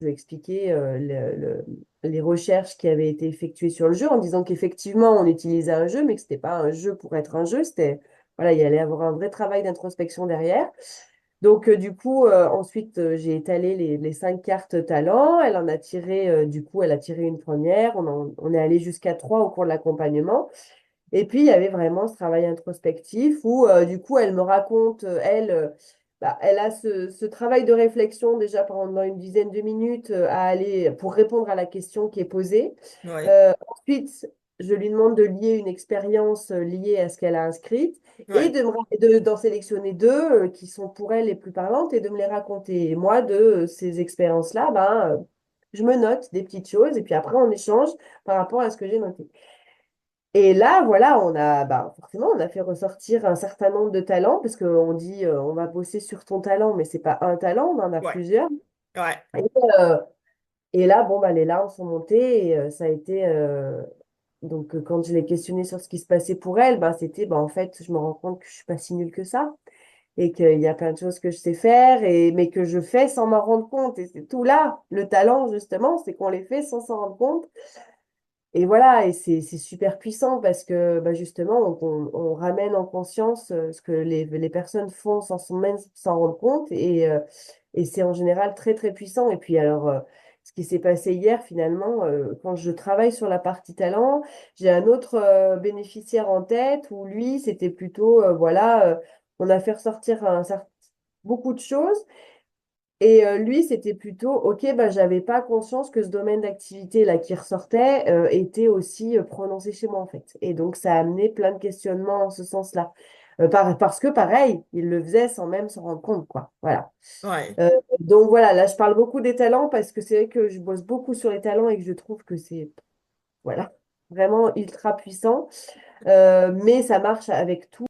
je lui ai expliqué les recherches qui avaient été effectuées sur le jeu en disant qu'effectivement, on utilisait un jeu, mais que ce n'était pas un jeu pour être un jeu. C'était, voilà, il y allait avoir un vrai travail d'introspection derrière. Donc, du coup, ensuite, j'ai étalé les 5 cartes talents. Elle en a tiré, du coup, elle a tiré une première. On est allé jusqu'à 3 au cours de l'accompagnement. Et puis, il y avait vraiment ce travail introspectif où, du coup, elle me raconte, elle a ce travail de réflexion déjà pendant une dizaine de minutes à aller pour répondre à la question qui est posée. Ouais, Ensuite, je lui demande de lier une expérience liée à ce qu'elle a inscrite et ouais, d'en sélectionner deux qui sont pour elle les plus parlantes et de me les raconter. Et moi, de ces expériences-là, je me note des petites choses et puis après, on échange par rapport à ce que j'ai noté. Et là, voilà, forcément, on a fait ressortir un certain nombre de talents, parce qu'on dit, on va bosser sur ton talent, mais c'est pas un talent, on en a ouais, plusieurs. ouais, Et, euh, et là, bon, les larmes sont montées, et ça a été, donc, quand je l'ai questionnée sur ce qui se passait pour elle, c'était, en fait, je me rends compte que je suis pas si nulle que ça, et qu'il y a plein de choses que je sais faire, mais que je fais sans m'en rendre compte. Et c'est tout là, le talent, justement, c'est qu'on les fait sans s'en rendre compte. Et voilà, et c'est super puissant parce que justement, on ramène en conscience ce que les personnes font sans même s'en rendre compte. Et c'est en général très, très puissant. Et puis alors, ce qui s'est passé hier, finalement, quand je travaille sur la partie talent, j'ai un autre bénéficiaire en tête où lui, c'était plutôt, on a fait ressortir beaucoup de choses. Et lui, c'était plutôt, OK, j'avais pas conscience que ce domaine d'activité là qui ressortait était aussi prononcé chez moi en fait. Et donc, ça a amené plein de questionnements en ce sens-là. Parce que pareil, il le faisait sans même s'en rendre compte, quoi. Voilà. ouais, Donc voilà, là, je parle beaucoup des talents parce que c'est vrai que je bosse beaucoup sur les talents et que je trouve que c'est, voilà, vraiment ultra puissant. Mais ça marche avec tout.